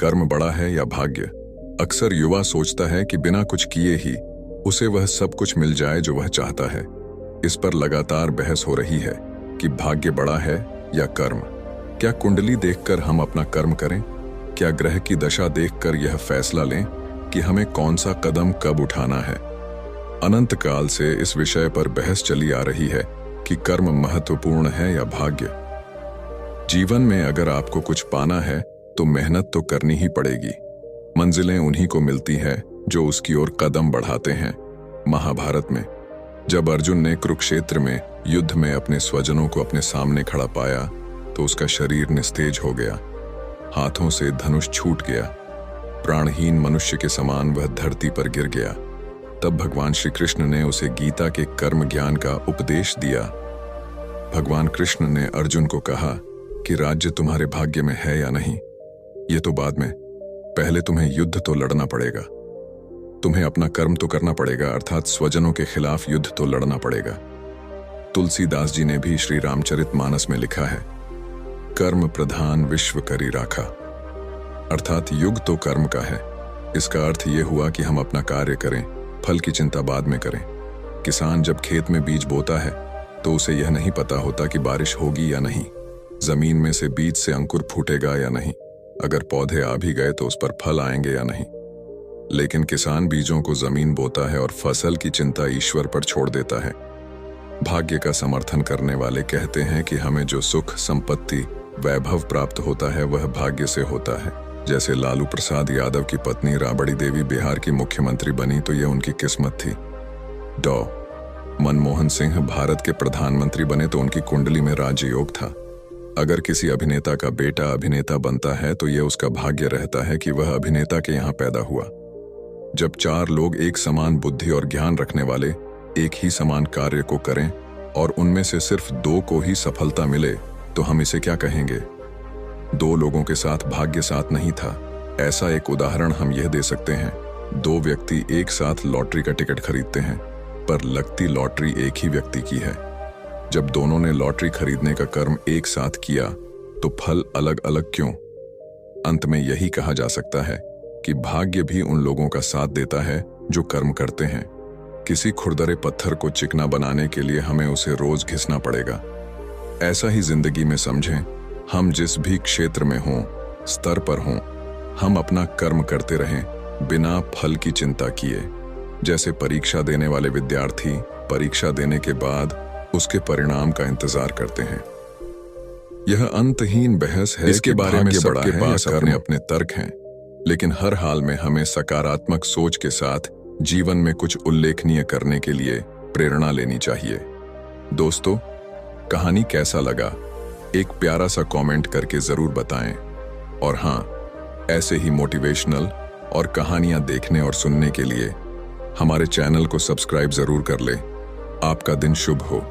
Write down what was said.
कर्म बड़ा है या भाग्य? अक्सर युवा सोचता है कि बिना कुछ किए ही उसे वह सब कुछ मिल जाए जो वह चाहता है। इस पर लगातार बहस हो रही है कि भाग्य बड़ा है या कर्म। क्या कुंडली देखकर हम अपना कर्म करें? क्या ग्रह की दशा देखकर यह फैसला लें कि हमें कौन सा कदम कब उठाना है? अनंत काल से इस विषय पर बहस चली आ रही है कि कर्म महत्वपूर्ण है या भाग्य। जीवन में अगर आपको कुछ पाना है तो मेहनत तो करनी ही पड़ेगी। मंजिलें उन्हीं को मिलती हैं जो उसकी ओर कदम बढ़ाते हैं। महाभारत में जब अर्जुन ने कुरुक्षेत्र में युद्ध में अपने स्वजनों को अपने सामने खड़ा पाया तो उसका शरीर निस्तेज हो गया, हाथों से धनुष छूट गया, प्राणहीन मनुष्य के समान वह धरती पर गिर गया। तब भगवान श्री कृष्ण ने उसे गीता के कर्म ज्ञान का उपदेश दिया। भगवान कृष्ण ने अर्जुन को कहा कि राज्य तुम्हारे भाग्य में है या नहीं, ये तो बाद में, पहले तुम्हें युद्ध तो लड़ना पड़ेगा। तुम्हें अपना कर्म तो करना पड़ेगा, अर्थात स्वजनों के खिलाफ युद्ध तो लड़ना पड़ेगा। तुलसीदास जी ने भी श्री रामचरितमानस में लिखा है, कर्म प्रधान विश्व करी राखा, अर्थात युग तो कर्म का है। इसका अर्थ यह हुआ कि हम अपना कार्य करें, फल की चिंता बाद में करें। किसान जब खेत में बीज बोता है तो उसे यह नहीं पता होता कि बारिश होगी या नहीं, जमीन में से बीज से अंकुर फूटेगा या नहीं, अगर पौधे आ भी गए तो उस पर फल आएंगे या नहीं। लेकिन किसान बीजों को जमीन बोता है और फसल की चिंता ईश्वर पर छोड़ देता है। भाग्य का समर्थन करने वाले कहते हैं कि हमें जो सुख, संपत्ति, वैभव प्राप्त होता है वह भाग्य से होता है। जैसे लालू प्रसाद यादव की पत्नी राबड़ी देवी बिहार की मुख्यमंत्री बनी तो यह उनकी किस्मत थी। डॉ. मनमोहन सिंह भारत के प्रधानमंत्री बने तो उनकी कुंडली में राजयोग था। अगर किसी अभिनेता का बेटा अभिनेता बनता है तो यह उसका भाग्य रहता है कि वह अभिनेता के यहाँ पैदा हुआ। जब 4 लोग एक समान बुद्धि और ज्ञान रखने वाले एक ही समान कार्य को करें और उनमें से सिर्फ 2 को ही सफलता मिले तो हम इसे क्या कहेंगे? 2 लोगों के साथ भाग्य साथ नहीं था। ऐसा एक उदाहरण हम यह दे सकते हैं, 2 व्यक्ति एक साथ लॉटरी का टिकट खरीदते हैं पर लगती लॉटरी एक ही व्यक्ति की है। जब दोनों ने लॉटरी खरीदने का कर्म एक साथ किया तो फल अलग अलग क्यों? अंत में यही कहा जा सकता है कि भाग्य भी उन लोगों का साथ देता है जो कर्म करते हैं। किसी खुरदरे पत्थर को चिकना बनाने के लिए हमें उसे रोज घिसना पड़ेगा। ऐसा ही जिंदगी में समझें, हम जिस भी क्षेत्र में हों, स्तर पर हों, हम अपना कर्म करते रहें बिना फल की चिंता किए। जैसे परीक्षा देने वाले विद्यार्थी परीक्षा देने के बाद उसके परिणाम का इंतजार करते हैं। यह अंतहीन बहस है, इसके बारे में सबके पास अपने अपने तर्क हैं, लेकिन हर हाल में हमें सकारात्मक सोच के साथ जीवन में कुछ उल्लेखनीय करने के लिए प्रेरणा लेनी चाहिए। दोस्तों, कहानी कैसा लगा एक प्यारा सा कमेंट करके जरूर बताएं। और हाँ, ऐसे ही मोटिवेशनल और कहानियां देखने और सुनने के लिए हमारे चैनल को सब्सक्राइब जरूर कर लें। आपका दिन शुभ हो।